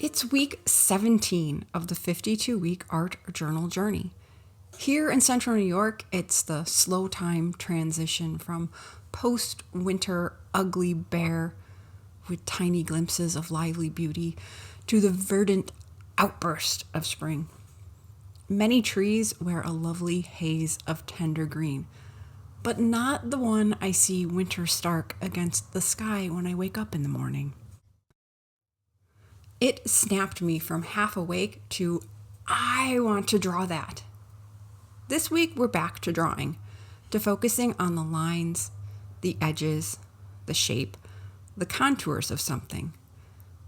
It's week 17 of the 52-week art journal journey. Here in central New York, it's the slow time transition from post-winter ugly bare with tiny glimpses of lively beauty to the verdant outburst of spring. Many trees wear a lovely haze of tender green, but not the one I see winter stark against the sky when I wake up in the morning. It snapped me from half awake to, I want to draw that. This week we're back to drawing, to focusing on the lines, the edges, the shape, the contours of something.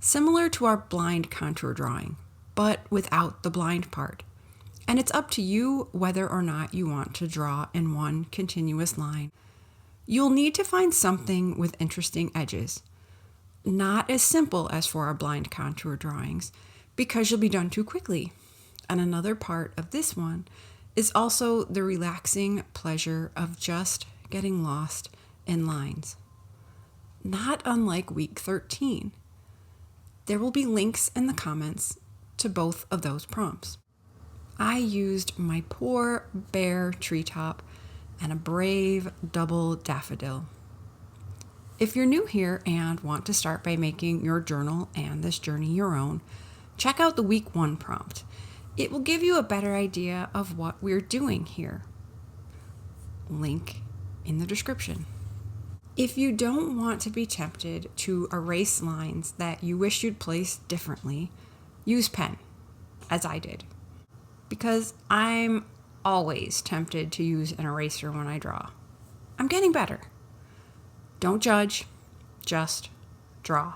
Similar to our blind contour drawing, but without the blind part. And it's up to you whether or not you want to draw in one continuous line. You'll need to find something with interesting edges. Not as simple as for our blind contour drawings, because you'll be done too quickly. And another part of this one is also the relaxing pleasure of just getting lost in lines. Not unlike week 13. There will be links in the comments to both of those prompts. I used my poor bare treetop and a brave double daffodil. If you're new here and want to start by making your journal and this journey your own, check out the week 1 prompt. It will give you a better idea of what we're doing here. Link in the description. If you don't want to be tempted to erase lines that you wish you'd placed differently, use pen, as I did. Because I'm always tempted to use an eraser when I draw. I'm getting better. Don't judge, just draw.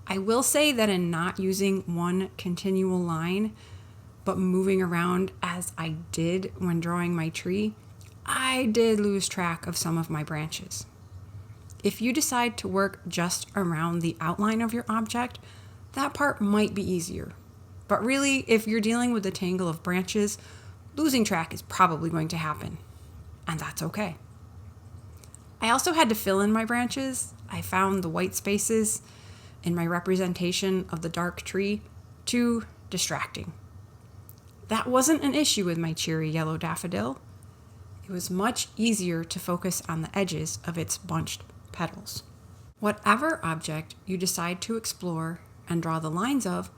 I will say that in not using one continual line, but moving around as I did when drawing my tree, I did lose track of some of my branches. If you decide to work just around the outline of your object, that part might be easier. But really, if you're dealing with a tangle of branches, losing track is probably going to happen, and that's okay. I also had to fill in my branches. I found the white spaces in my representation of the dark tree too distracting. That wasn't an issue with my cheery yellow daffodil. It was much easier to focus on the edges of its bunched petals. Whatever object you decide to explore and draw the lines of,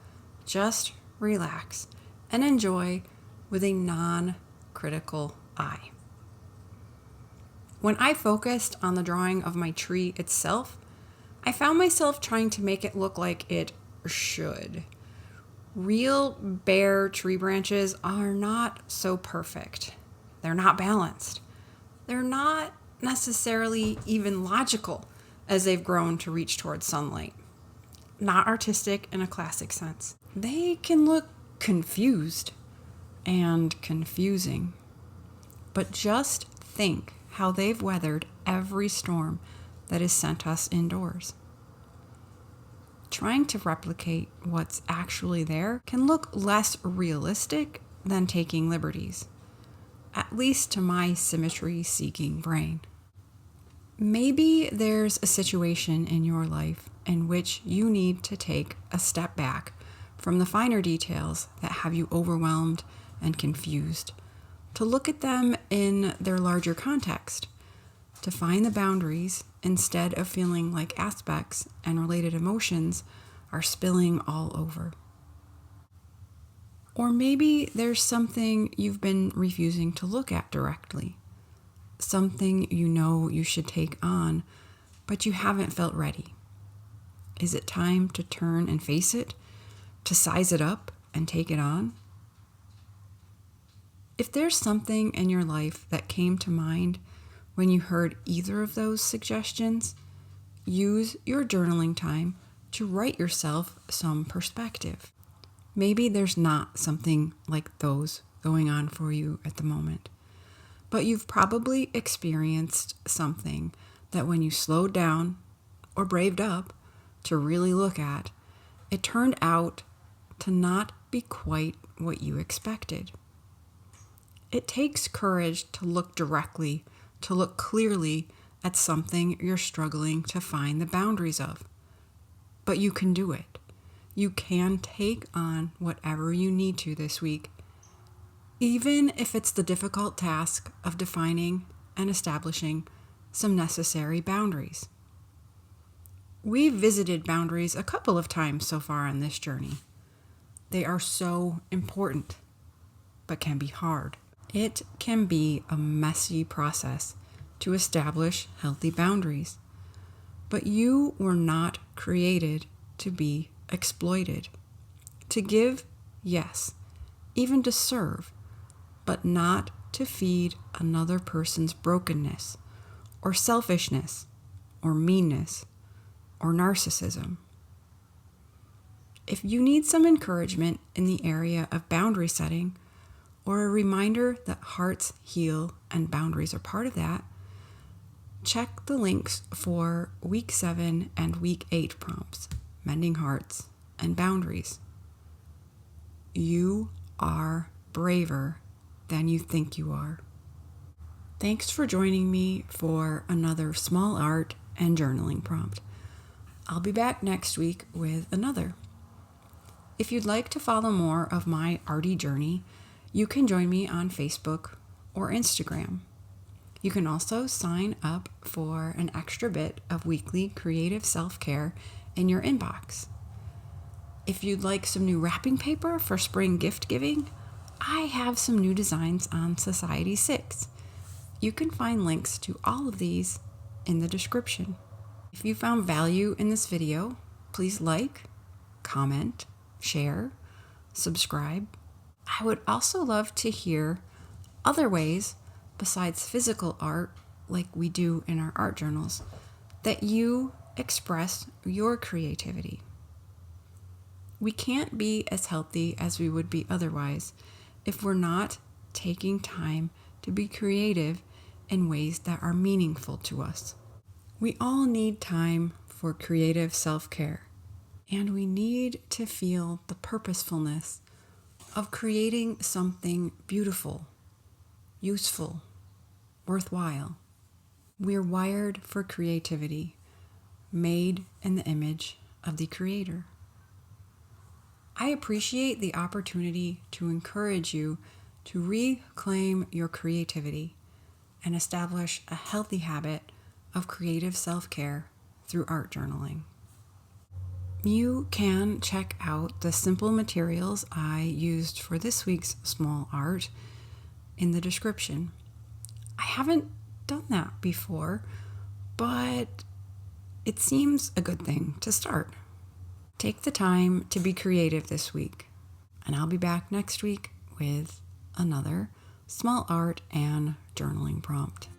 just relax and enjoy with a non-critical eye. When I focused on the drawing of my tree itself, I found myself trying to make it look like it should. Real bare tree branches are not so perfect. They're not balanced. They're not necessarily even logical as they've grown to reach towards sunlight. Not artistic in a classic sense. They can look confused and confusing. But just think how they've weathered every storm that is sent us indoors. Trying to replicate what's actually there can look less realistic than taking liberties, at least to my symmetry-seeking brain. Maybe there's a situation in your life in which you need to take a step back from the finer details that have you overwhelmed and confused, to look at them in their larger context, to find the boundaries instead of feeling like aspects and related emotions are spilling all over. Or maybe there's something you've been refusing to look at directly, something you know you should take on, but you haven't felt ready. Is it time to turn and face it, to size it up and take it on? If there's something in your life that came to mind when you heard either of those suggestions, use your journaling time to write yourself some perspective. Maybe there's not something like those going on for you at the moment, but you've probably experienced something that when you slowed down or braved up to really look at, it turned out to not be quite what you expected. It takes courage to look directly, to look clearly at something you're struggling to find the boundaries of. But you can do it. You can take on whatever you need to this week, even if it's the difficult task of defining and establishing some necessary boundaries. We've visited boundaries a couple of times so far on this journey. They are so important, but can be hard. It can be a messy process to establish healthy boundaries, but you were not created to be exploited. To give, yes, even to serve, but not to feed another person's brokenness or selfishness or meanness or narcissism. If you need some encouragement in the area of boundary setting, or a reminder that hearts heal and boundaries are part of that, check the links for Week 7 and Week 8 prompts, Mending Hearts and Boundaries. You are braver than you think you are. Thanks for joining me for another small art and journaling prompt. I'll be back next week with another. If you'd like to follow more of my arty journey, you can join me on Facebook or Instagram. You can also sign up for an extra bit of weekly creative self-care in your inbox. If you'd like some new wrapping paper for spring gift giving, I have some new designs on Society 6. You can find links to all of these in the description. If you found value in this video, please like, comment, share, subscribe. I would also love to hear other ways besides physical art, like we do in our art journals, that you express your creativity. We can't be as healthy as we would be otherwise if we're not taking time to be creative in ways that are meaningful to us. We all need time for creative self-care, and we need to feel the purposefulness of creating something beautiful, useful, worthwhile. We're wired for creativity, made in the image of the Creator. I appreciate the opportunity to encourage you to reclaim your creativity and establish a healthy habit of creative self-care through art journaling. You can check out the simple materials I used for this week's small art in the description. I haven't done that before, but it seems a good thing to start. Take the time to be creative this week, and I'll be back next week with another small art and journaling prompt.